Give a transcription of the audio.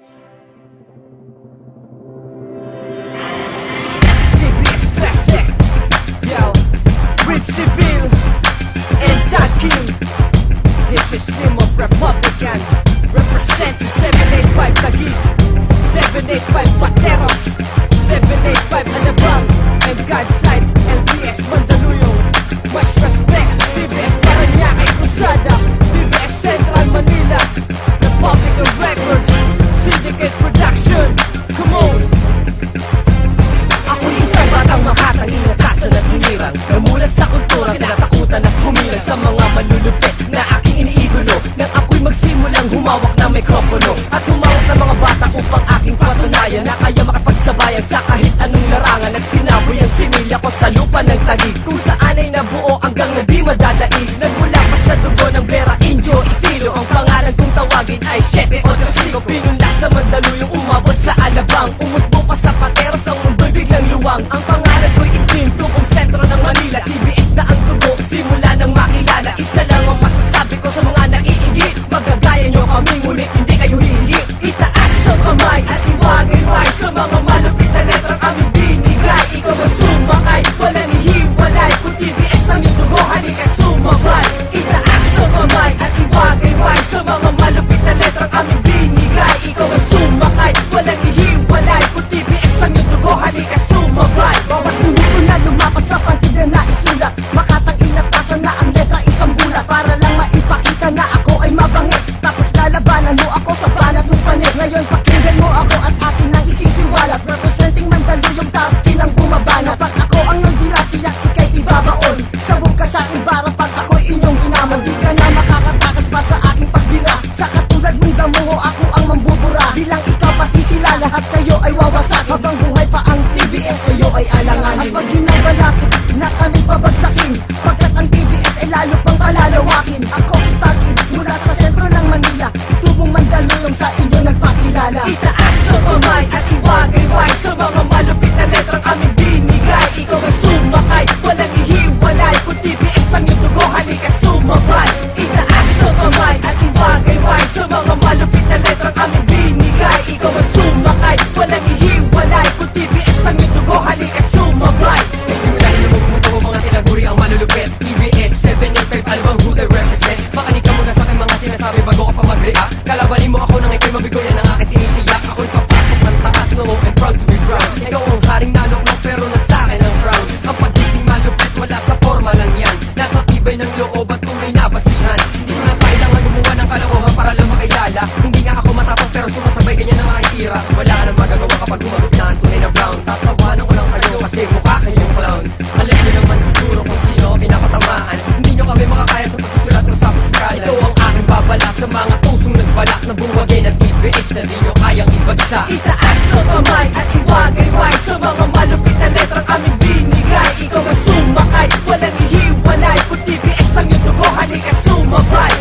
TBS Classic, yo, with Civil and Ducky. This is Team of Republican, represent 785 Taguig, 785 Pateros, 785 Alabang, and Godside, LBS Mandaluyong. Much respect, TBS Paranaque Cruzada, TBS Central Manila, Republic of Records, Syndicate Production. Come on! Ako'y isang batang makatanging natasan at hinirang, namulat sa kultura, kinatakutan at humilang sa mga malulupit na aking iniigulo. Nang ako'y magsimulang humawak ng mikropono at humawak ng mga bata upang aking patunayan na kaya makapagsabayan sa kahit anong larangan. Nagsinaboy ang similya ko sa lupa ng Taguig, kung saan ay nabuo hanggang na di madadaig. Nagmula pa sa dugo ng Vera Indio estilo, ang pangalan kong tawagin ay Siete o Tasigo. Pinunla sa Mandaluyong, umabot sa Alabang, umusbo pa sa Pateros, ang mundo'y biglang luwang. Ang pangalan ko'y Islim, tubong sentro ng Manila. TBS na ang tubo, simula nang makilala. Isa lang ang masasabi ko sa mga naiinggit, magagaya nyo kami ngunit hindi kayo hihingi. Itaas sa kamay at iwagay-way sa mga malupit na letrang aming binigay. Ikaw ang sumakay, walang hihiwalay, kung TBS ang iyong dugo, halika't sumabay. Itaas sa kamay at iwagay-way sa mga malupit na letrang aming binigay. Ikaw ang sumakay, walang hihiwalay, kung TBS ang iyong dugo, halika't sumabay. Bawat minuto na lumapat sa pantigan na isulat, makatang inatasan na ang letra isang bulat, para lang maipakita na ako ay mabangis. Tapos lalabanan mo ako sa banat ng panis. Ngayon pakinggan mo ako at akin ang isisiwalat, representing Mandaluyong tapin ang bumabana. Pag ako ang nagbirat, tiyak ikay ibabaon, sabog ka sa aking bara pag ako'y inyong ginaman. Di ka na makakatakas pa sa aking pagbira, sa katulad mong damungo ako ang mambubura. Bilang ikaw pati sila, lahat kayo ay wawasak, habang buhay pa ang TBS kayo ay alanganin. At pag ginabalakit na kami pabagsakin, pagkat ang TBS ay lalo pang palalawakin. Ako si Taguig mula sa sentro ng Manila, tubong Mandaluyong sa inyo nagpakilala. Itaas sa kamay at iwagay-way sa mga malupit na letrang aming binigay. Ikaw ang sumakay, walang hihiwalay, kung TBS ang iyong dugo, halika't sumabay. Itaas sa kamay at iwagay-way sa mga malupit na letrang aming binigay. Ikaw ang sumakay, walang hihiwalay, kung TBS ang iyong dugo, halika't sumabay. Nagsimula na lumumuto ang mga tinaguri ang malulupit. TBS 785, ano bang who they represent? Makinig ka muna sa aking mga sinasabi bago ka pa mag-react. Kalabanin mo ako nang ikay mabigo, yan ang aking tinitiyak. Ako'y papasok ng taas, no and proud to be proud. Ikaw ang haring nalukmak pero nasa akin ang crown. Ang pagiging malupit wala sa forma lang yan, nasa tibay ng loob at tunay na basihan. Hindi ko na kailangan gumawa ng kalokohan para lang makilala. Hindi nga ako matapang pero sumasabay ganyan ang mga tira. Wala ka nang magagawa kapag gumagot na ang tunay na brown. Tatawanan ko lang kayo kasi mukha kayong clown. Alam nyo naman siguro kung sino ang pinapatamaan. Hindi nyo kami makakaya sa pagsusulat o sa puskala. Ito ang aking babala sa mga pusong nagbalak na buwagin at TBS na di nyo kayang ibagsak. Itaas sa kamay at iwagay-way sa mga malupit na letrang aming binigay. Ikaw ang sumakay, walang hihiwalay, kung TBS ang iyong dugo, halika't sumabay.